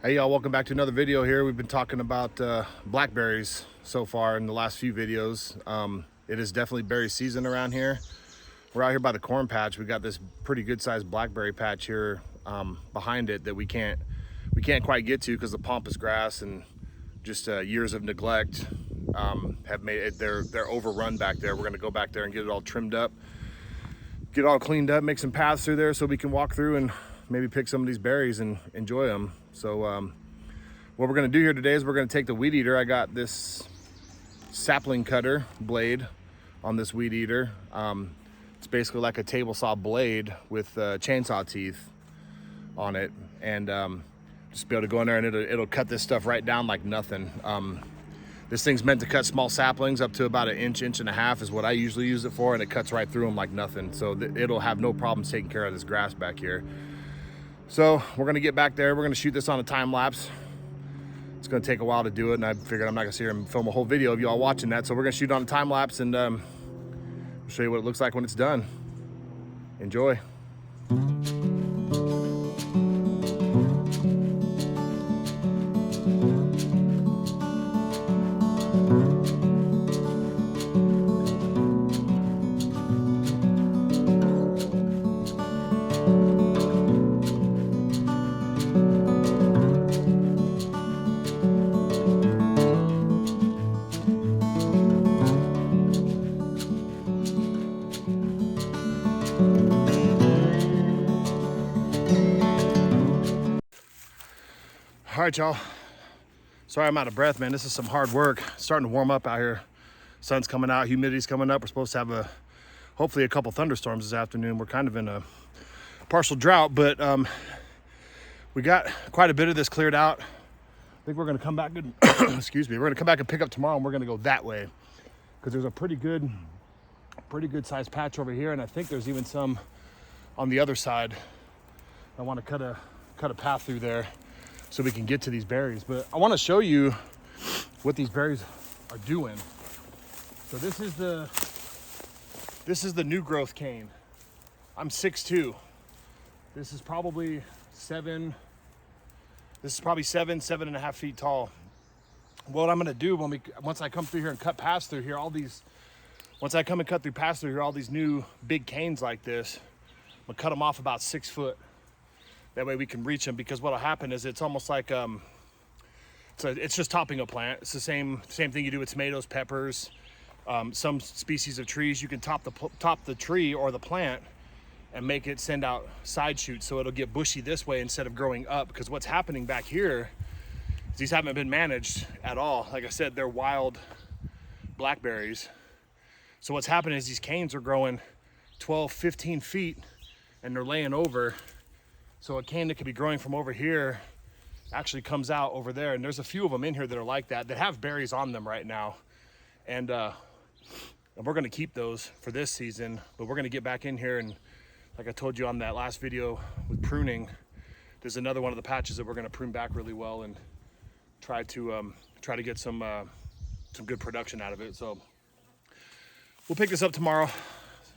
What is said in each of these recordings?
Hey y'all, welcome back to another video here. We've been talking about blackberries so far in the last few videos. It is definitely berry season around here. We're out here by the corn patch. We got this pretty good sized blackberry patch here behind it that we can't quite get to because the pampas grass and just years of neglect have made it, they're overrun back there. We're gonna go back there and get it all trimmed up, get it all cleaned up, make some paths through there so we can walk through and maybe pick some of these berries and enjoy them. So what we're gonna do here today is we're gonna take the weed eater. I got this sapling cutter blade on this weed eater. It's basically like a table saw blade with chainsaw teeth on it, and just be able to go in there and it'll cut this stuff right down like nothing. This thing's meant to cut small saplings up to about an inch and a half is what I usually use it for, and it cuts right through them like nothing. So it'll have no problems taking care of this grass back here. So we're gonna get back there. We're gonna shoot this on a time lapse. It's gonna take a while to do it, and I figured I'm not gonna sit here and film a whole video of y'all watching that. So we're gonna shoot on a time lapse, and we'll show you what it looks like when it's done. Enjoy. All right, y'all. Sorry I'm out of breath, man. This is some hard work. It's starting to warm up out here. Sun's coming out, humidity's coming up. We're supposed to have hopefully a couple thunderstorms this afternoon. We're kind of in a partial drought, but we got quite a bit of this cleared out. I think we're gonna come back and excuse me, we're gonna come back and pick up tomorrow, and we're gonna go that way because there's a pretty good sized patch over here, and I think there's even some on the other side. I want to cut a path through there so we can get to these berries. But I want to show you what these berries are doing. So this is the new growth cane. I'm 6'2". This is probably 7.5 feet tall. What I'm gonna do once I come through here and cut past through here, all these new big canes like this, I'm gonna cut them off about 6 foot. That way we can reach them, because what'll happen is it's almost like it's just topping a plant. It's the same thing you do with tomatoes, peppers, some species of trees. You can top the tree or the plant and make it send out side shoots, so it'll get bushy this way instead of growing up. Because what's happening back here is these haven't been managed at all. Like I said, they're wild blackberries. So what's happening is these canes are growing 12, 15 feet and they're laying over. So a cane that could be growing from over here actually comes out over there. And there's a few of them in here that are like that have berries on them right now. And we're gonna keep those for this season, but we're gonna get back in here, and like I told you on that last video with pruning, there's another one of the patches that we're gonna prune back really well and try to get some good production out of it. So we'll pick this up tomorrow.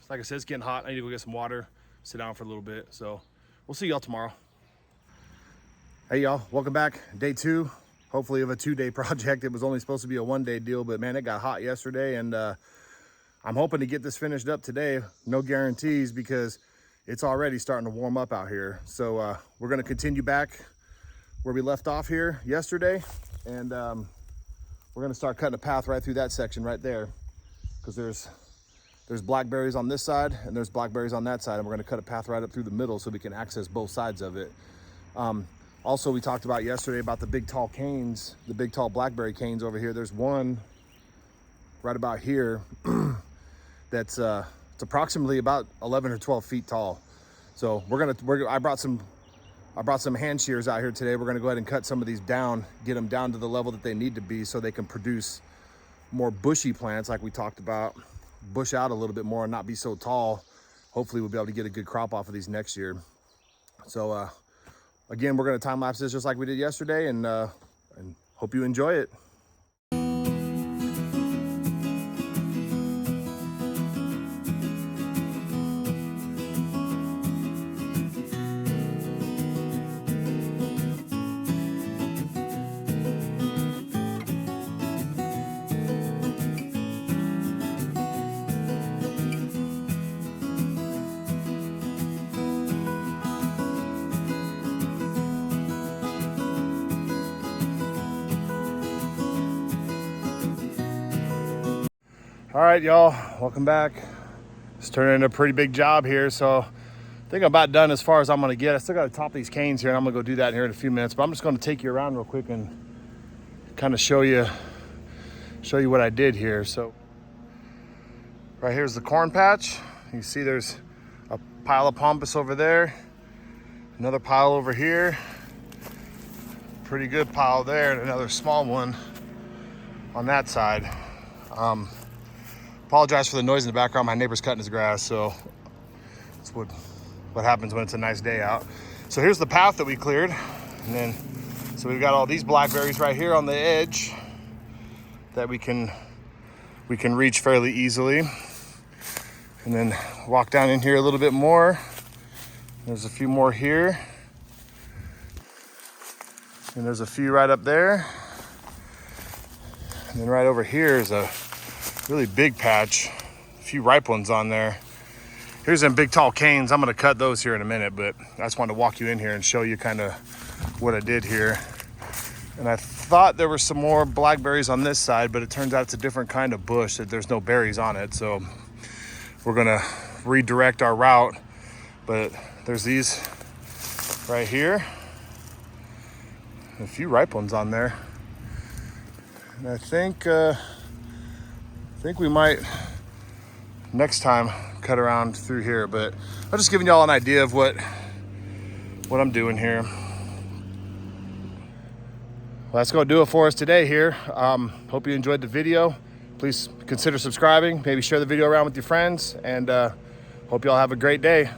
Like I said, it's getting hot. I need to go get some water, sit down for a little bit. So we'll see y'all tomorrow. Hey y'all, welcome back. Day 2, hopefully of a 2-day project. It was only supposed to be a 1-day deal, but man, it got hot yesterday, and I'm hoping to get this finished up today. No guarantees, because it's already starting to warm up out here. So we're gonna continue back where we left off here yesterday, and we're gonna start cutting a path right through that section right there, because there's blackberries on this side and there's blackberries on that side, and we're going to cut a path right up through the middle so we can access both sides of it. Also, we talked about yesterday about the big tall canes, the big tall blackberry canes over here. There's one right about here that's it's approximately about 11 or 12 feet tall. So I brought some hand shears out here today. We're going to go ahead and cut some of these down, get them down to the level that they need to be so they can produce more bushy plants like we talked about. Bush out a little bit more and not be so tall. Hopefully we'll be able to get a good crop off of these next year. So again, we're going to time lapse this just like we did yesterday, and hope you enjoy it. All right, y'all, welcome back. It's turning into a pretty big job here, so I think I'm about done as far as I'm gonna get. I still gotta top these canes here, and I'm gonna go do that here in a few minutes, but I'm just gonna take you around real quick and kind of show you what I did here. So right here's the corn patch. You see there's a pile of pampas over there, another pile over here, pretty good pile there, and another small one on that side. Apologize for the noise in the background. My neighbor's cutting his grass, so that's what happens when it's a nice day out. So here's the path that we cleared, and then so we've got all these blackberries right here on the edge that we can reach fairly easily, and then walk down in here a little bit more. There's a few more here, and there's a few right up there, and then right over here is a really big patch, a few ripe ones on there. Here's them big tall canes. I'm gonna cut those here in a minute, but I just wanted to walk you in here and show you kind of what I did here. And I thought there were some more blackberries on this side, but it turns out it's a different kind of bush, that there's no berries on it. So we're gonna redirect our route, but there's these right here, a few ripe ones on there. And I think we might next time cut around through here, but I'm just giving y'all an idea of what I'm doing here. Well, that's gonna do it for us today here. Hope you enjoyed the video. Please consider subscribing, maybe share the video around with your friends, and hope y'all have a great day.